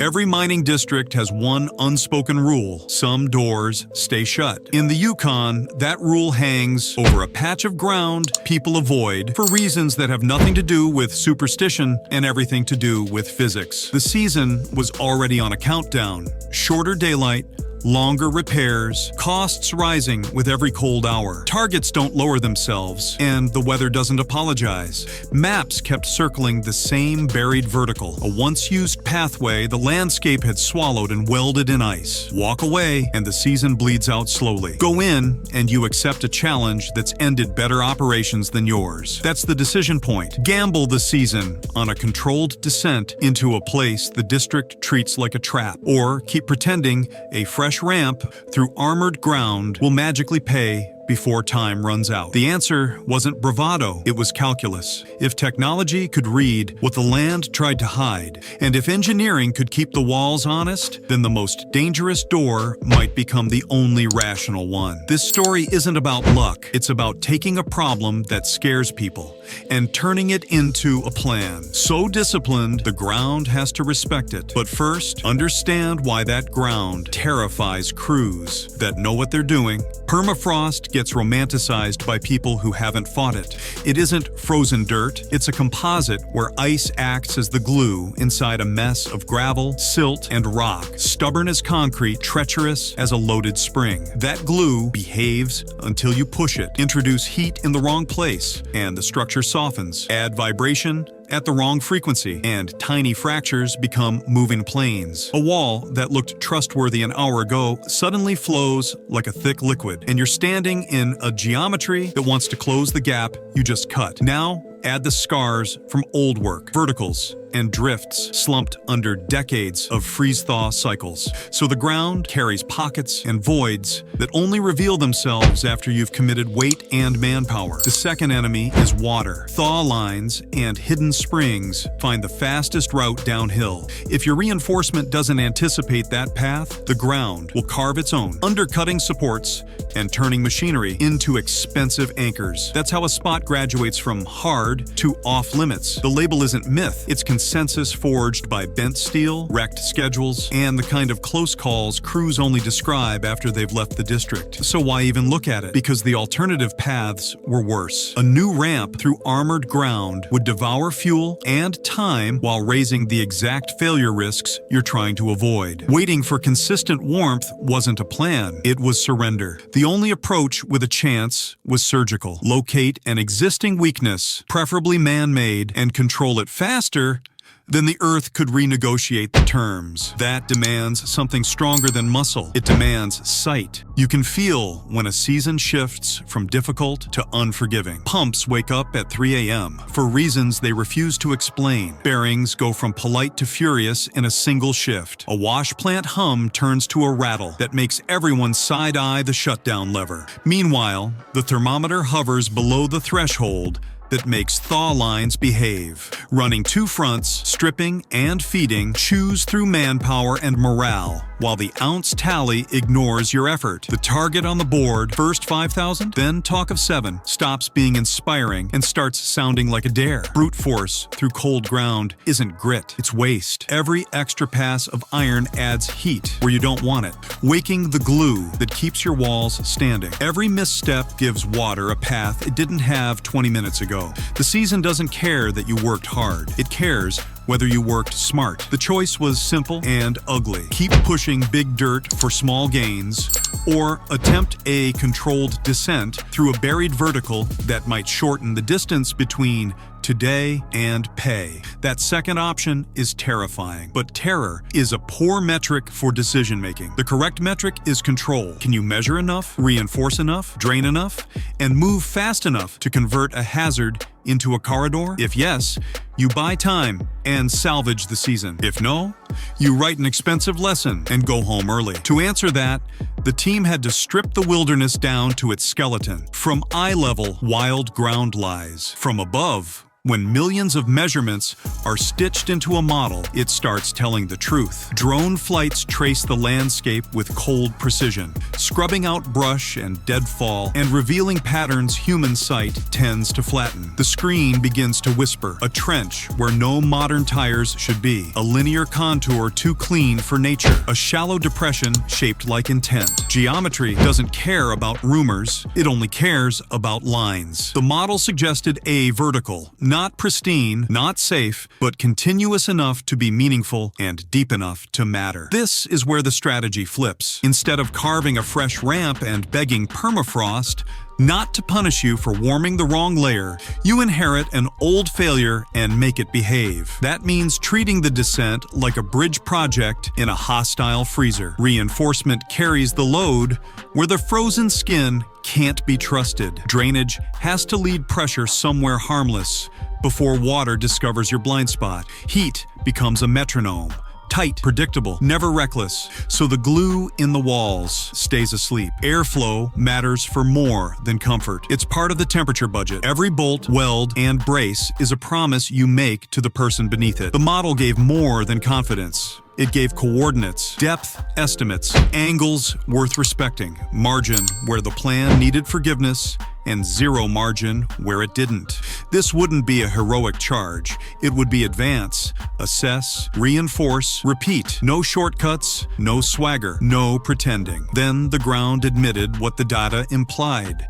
Every mining district has one unspoken rule: some doors stay shut. In the Yukon, that rule hangs over a patch of ground people avoid for reasons that have nothing to do with superstition and everything to do with physics. The season was already on a countdown. Shorter daylight, longer repairs, costs rising with every cold hour. Targets don't lower themselves, and the weather doesn't apologize. Maps kept circling the same buried vertical, a once-used pathway the landscape had swallowed and welded in ice. Walk away, and the season bleeds out slowly. Go in, and you accept a challenge that's ended better operations than yours. That's the decision point. Gamble the season on a controlled descent into a place the district treats like a trap, or keep pretending a fresh ramp through armored ground will magically pay before time runs out. The answer wasn't bravado, it was calculus. If technology could read what the land tried to hide, and if engineering could keep the walls honest, then the most dangerous door might become the only rational one. This story isn't about luck, it's about taking a problem that scares people and turning it into a plan. So disciplined, the ground has to respect it. But first, understand why that ground terrifies crews that know what they're doing. Permafrost gets romanticized by people who haven't fought it. It isn't frozen dirt, it's a composite where ice acts as the glue inside a mess of gravel, silt, and rock. Stubborn as concrete, treacherous as a loaded spring. That glue behaves until you push it. Introduce heat in the wrong place, and the structure softens. Add vibration at the wrong frequency, and tiny fractures become moving planes. A wall that looked trustworthy an hour ago suddenly flows like a thick liquid, and you're standing in a geometry that wants to close the gap you just cut. Now, add the scars from old work, verticals, and drifts slumped under decades of freeze-thaw cycles. So the ground carries pockets and voids that only reveal themselves after you've committed weight and manpower. The second enemy is water. Thaw lines and hidden springs find the fastest route downhill. If your reinforcement doesn't anticipate that path, the ground will carve its own, undercutting supports and turning machinery into expensive anchors. That's how a spot graduates from hard to off-limits. The label isn't myth, it's consensus forged by bent steel, wrecked schedules, and the kind of close calls crews only describe after they've left the district. So why even look at it? Because the alternative paths were worse. A new ramp through armored ground would devour fuel and time while raising the exact failure risks you're trying to avoid. Waiting for consistent warmth wasn't a plan, it was surrender. The only approach with a chance was surgical. Locate an existing weakness, preferably man-made, and control it faster then the Earth could renegotiate the terms. That demands something stronger than muscle. It demands sight. You can feel when a season shifts from difficult to unforgiving. Pumps wake up at 3 a.m. for reasons they refuse to explain. Bearings go from polite to furious in a single shift. A wash plant hum turns to a rattle that makes everyone side-eye the shutdown lever. Meanwhile, the thermometer hovers below the threshold that makes thaw lines behave. Running two fronts, stripping and feeding, chews through manpower and morale, while the ounce tally ignores your effort. The target on the board, first 5,000, then talk of 7, stops being inspiring and starts sounding like a dare. Brute force through cold ground isn't grit, it's waste. Every extra pass of iron adds heat where you don't want it, waking the glue that keeps your walls standing. Every misstep gives water a path it didn't have 20 minutes ago. The season doesn't care that you worked hard. It cares whether you worked smart. The choice was simple and ugly. Keep pushing big dirt for small gains, or attempt a controlled descent through a buried vertical that might shorten the distance between today and pay. That second option is terrifying, but terror is a poor metric for decision-making. The correct metric is control. Can you measure enough, reinforce enough, drain enough, and move fast enough to convert a hazard into a corridor? If yes, you buy time and salvage the season. If no, you write an expensive lesson and go home early. To answer that, the team had to strip the wilderness down to its skeleton. From eye level, wild ground lies. From above, When millions of measurements are stitched into a model, it starts telling the truth. Drone flights trace the landscape with cold precision, scrubbing out brush and deadfall and revealing patterns human sight tends to flatten. The screen begins to whisper, a trench where no modern tires should be, a linear contour too clean for nature, a shallow depression shaped like intent. Geometry doesn't care about rumors, it only cares about lines. The model suggested a vertical, not pristine, not safe, but continuous enough to be meaningful and deep enough to matter. This is where the strategy flips. Instead of carving a fresh ramp and begging permafrost, not to punish you for warming the wrong layer, you inherit an old failure and make it behave. That means treating the descent like a bridge project in a hostile freezer. Reinforcement carries the load where the frozen skin can't be trusted. Drainage has to lead pressure somewhere harmless before water discovers your blind spot. Heat becomes a metronome. Tight, predictable, never reckless, so the glue in the walls stays asleep. Airflow matters for more than comfort. It's part of the temperature budget. Every bolt, weld, and brace is a promise you make to the person beneath it. The model gave more than confidence. It gave coordinates, depth estimates, angles worth respecting, margin where the plan needed forgiveness, and zero margin where it didn't. This wouldn't be a heroic charge. It would be advance, assess, reinforce, repeat. No shortcuts, no swagger, no pretending. Then the ground admitted what the data implied.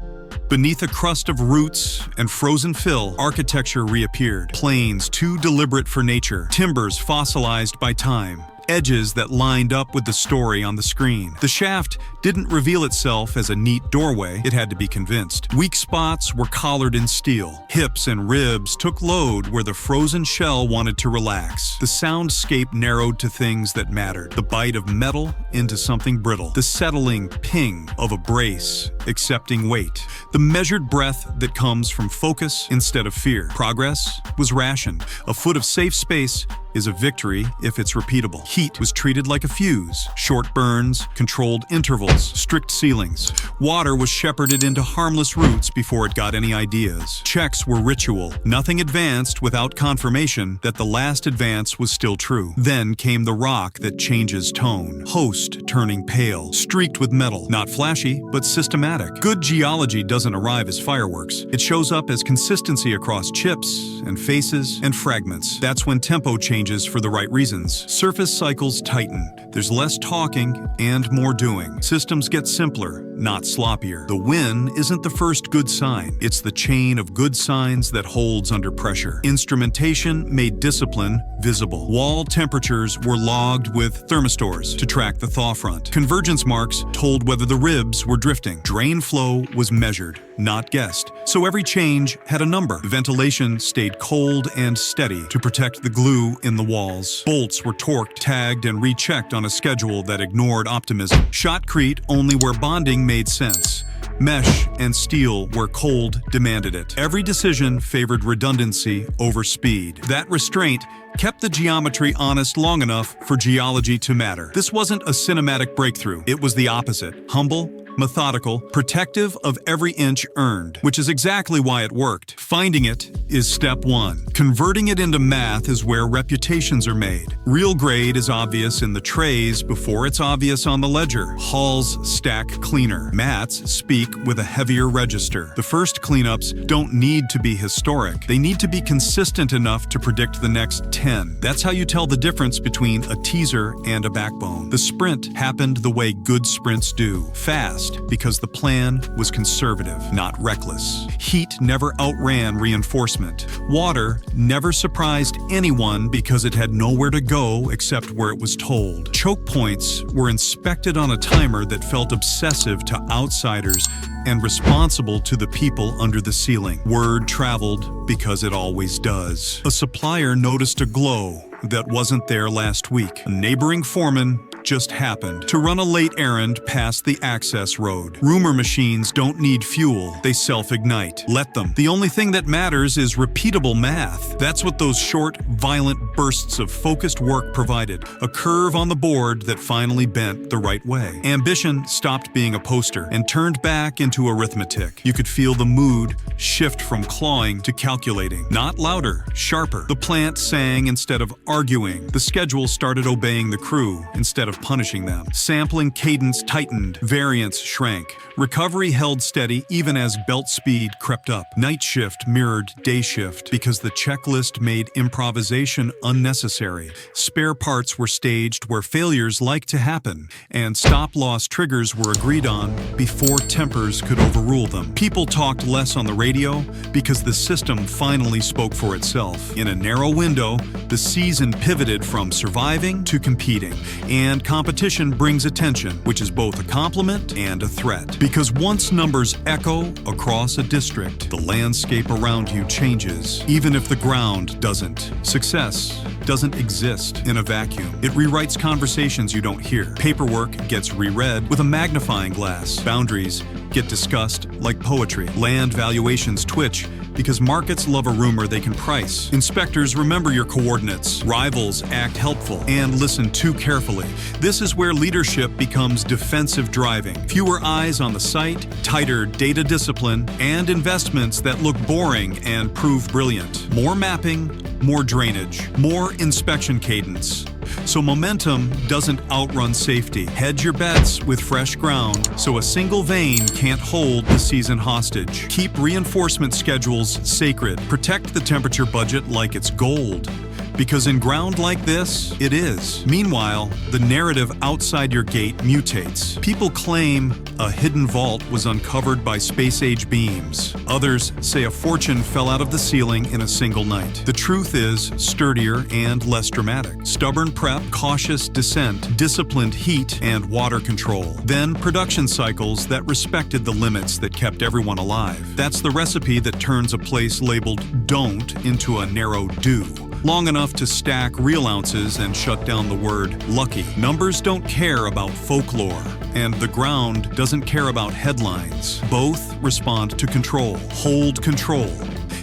Beneath a crust of roots and frozen fill, architecture reappeared. Plains too deliberate for nature, timbers fossilized by time, edges that lined up with the story on the screen. The shaft didn't reveal itself as a neat doorway, it had to be convinced. Weak spots were collared in steel. Hips and ribs took load where the frozen shell wanted to relax. The soundscape narrowed to things that mattered. The bite of metal into something brittle. The settling ping of a brace, accepting weight. The measured breath that comes from focus instead of fear. Progress was rationed. A foot of safe space is a victory if it's repeatable. Heat was treated like a fuse. Short burns, controlled intervals, strict ceilings. Water was shepherded into harmless roots before it got any ideas. Checks were ritual. Nothing advanced without confirmation that the last advance was still true. Then came the rock that changes tone. Host turning pale, streaked with metal. Not flashy, but systematic. Good geology doesn't arrive as fireworks. It shows up as consistency across chips and faces and fragments. That's when tempo changes for the right reasons. Surface cycles tighten. There's less talking and more doing. Systems get simpler, not sloppier. The win isn't the first good sign. It's the chain of good signs that holds under pressure. Instrumentation made discipline visible. Wall temperatures were logged with thermistors to track the thaw front. Convergence marks told whether the ribs were drifting. Drain flow was measured, not guessed. So every change had a number. Ventilation stayed cold and steady to protect the glue in the walls. Bolts were torqued, tagged, and rechecked on a schedule that ignored optimism. Shotcrete only where bonding made sense. Mesh and steel where cold demanded it. Every decision favored redundancy over speed. That restraint kept the geometry honest long enough for geology to matter. This wasn't a cinematic breakthrough. It was the opposite. Humble, methodical, protective of every inch earned, which is exactly why it worked. Finding it is step one. Converting it into math is where reputations are made. Real grade is obvious in the trays before it's obvious on the ledger. Halls stack cleaner. Mats speak with a heavier register. The first cleanups don't need to be historic. They need to be consistent enough to predict the next 10. That's how you tell the difference between a teaser and a backbone. The sprint happened the way good sprints do. Fast, because the plan was conservative, not reckless. Heat never outran reinforcement. Water never surprised anyone because it had nowhere to go except where it was told. Choke points were inspected on a timer that felt obsessive to outsiders and responsible to the people under the ceiling. Word traveled because it always does. A supplier noticed a glow that wasn't there last week. A neighboring foreman just happened. To run a late errand past the access road. Rumor machines don't need fuel, they self-ignite. Let them. The only thing that matters is repeatable math. That's what those short, violent bursts of focused work provided. A curve on the board that finally bent the right way. Ambition stopped being a poster and turned back into arithmetic. You could feel the mood shift from clawing to calculating. Not louder, sharper. The plant sang instead of arguing. The schedule started obeying the crew instead of punishing them. Sampling cadence tightened, variance shrank. Recovery held steady even as belt speed crept up. Night shift mirrored day shift because the checklist made improvisation unnecessary. Spare parts were staged where failures like to happen, and stop-loss triggers were agreed on before tempers could overrule them. People talked less on the radio because the system finally spoke for itself. In a narrow window, the season pivoted from surviving to competing, and competition brings attention, which is both a compliment and a threat. Because once numbers echo across a district, the landscape around you changes, even if the ground doesn't. Success doesn't exist in a vacuum. It rewrites conversations you don't hear. Paperwork gets reread with a magnifying glass. Boundaries get discussed like poetry. Land valuations twitch because markets love a rumor they can price. Inspectors remember your coordinates. Rivals act helpful and listen too carefully. This is where leadership becomes defensive driving. Fewer eyes on the site, tighter data discipline, and investments that look boring and prove brilliant. More mapping, more drainage, more inspection cadence. So momentum doesn't outrun safety. Hedge your bets with fresh ground so a single vein can't hold the season hostage. Keep reinforcement schedules sacred. Protect the temperature budget like it's gold. Because in ground like this, it is. Meanwhile, the narrative outside your gate mutates. People claim a hidden vault was uncovered by space-age beams. Others say a fortune fell out of the ceiling in a single night. The truth is sturdier and less dramatic. Stubborn prep, cautious descent, disciplined heat and water control. Then production cycles that respected the limits that kept everyone alive. That's the recipe that turns a place labeled don't into a narrow do. Long enough to stack real ounces and shut down the word lucky. Numbers don't care about folklore, and the ground doesn't care about headlines. Both respond to control. Hold control.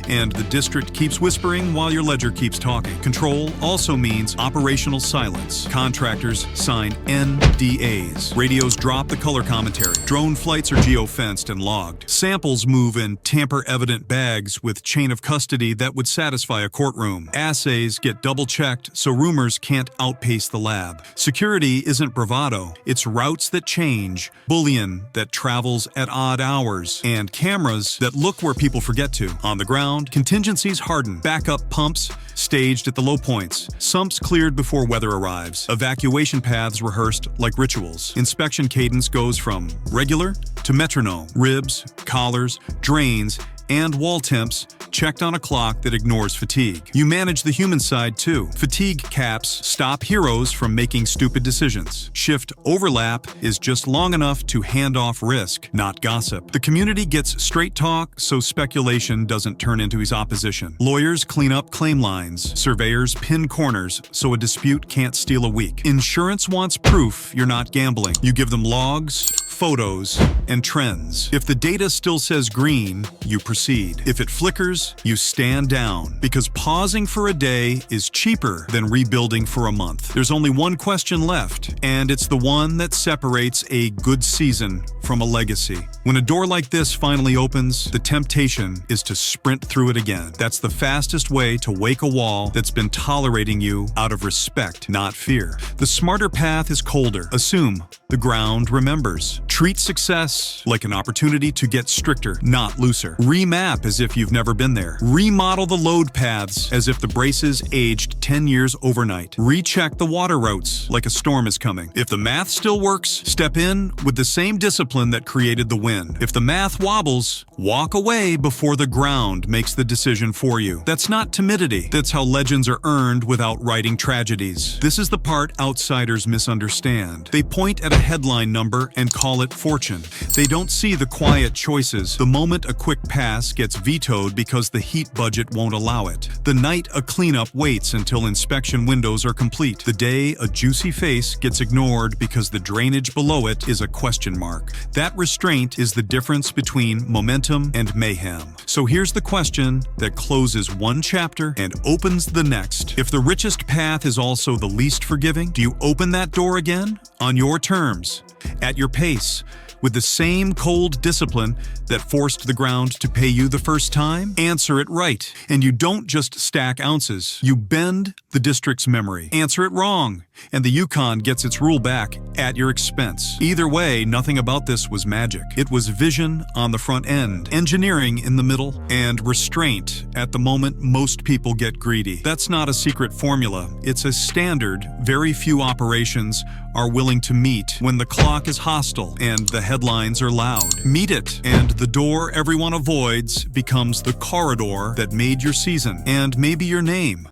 And the district keeps whispering while your ledger keeps talking. Control also means operational silence. Contractors sign NDAs. Radios drop the color commentary. Drone flights are geo-fenced and logged. Samples move in tamper-evident bags with chain of custody that would satisfy a courtroom. Assays get double-checked so rumors can't outpace the lab. Security isn't bravado. It's routes that change, bullion that travels at odd hours, and cameras that look where people forget to. On the ground, contingencies harden. Backup pumps staged at the low points. Sumps cleared before weather arrives. Evacuation paths rehearsed like rituals. Inspection cadence goes from regular to metronome. Ribs, collars, drains, and wall temps checked on a clock that ignores fatigue. You manage the human side too. Fatigue caps stop heroes from making stupid decisions. Shift overlap is just long enough to hand off risk, not gossip. The community gets straight talk so speculation doesn't turn into his opposition. Lawyers clean up claim lines. Surveyors pin corners so a dispute can't steal a week. Insurance wants proof you're not gambling. You give them logs, photos, and trends. If the data still says green, you proceed. If it flickers, you stand down, because pausing for a day is cheaper than rebuilding for a month. There's only one question left, and it's the one that separates a good season from a legacy. When a door like this finally opens, the temptation is to sprint through it again. That's the fastest way to wake a wall that's been tolerating you out of respect, not fear. The smarter path is colder. Assume the ground remembers. Treat success like an opportunity to get stricter, not looser. Remap as if you've never been there. Remodel the load paths as if the braces aged 10 years overnight. Recheck the water routes like a storm is coming. If the math still works, step in with the same discipline that created the win. If the math wobbles, walk away before the ground makes the decision for you. That's not timidity. That's how legends are earned without writing tragedies. This is the part outsiders misunderstand. They point at a headline number and call it fortune. They don't see the quiet choices, the moment a quick pass gets vetoed because the heat budget won't allow it, the night a cleanup waits until inspection windows are complete, the day a juicy face gets ignored because the drainage below it is a question mark. That restraint is the difference between momentum and mayhem. So here's the question that closes one chapter and opens the next. If the richest path is also the least forgiving, do you open that door again? On your terms, at your pace, with the same cold discipline that forced the ground to pay you the first time? Answer it right. And you don't just stack ounces. You bend the district's memory. Answer it wrong, and the Yukon gets its rule back at your expense. Either way, nothing about this was magic. It was vision on the front end, engineering in the middle, and restraint at the moment most people get greedy. That's not a secret formula. It's a standard very few operations are willing to meet when the clock is hostile and the headlines are loud. Meet it, and the door everyone avoids becomes the corridor that made your season and maybe your name.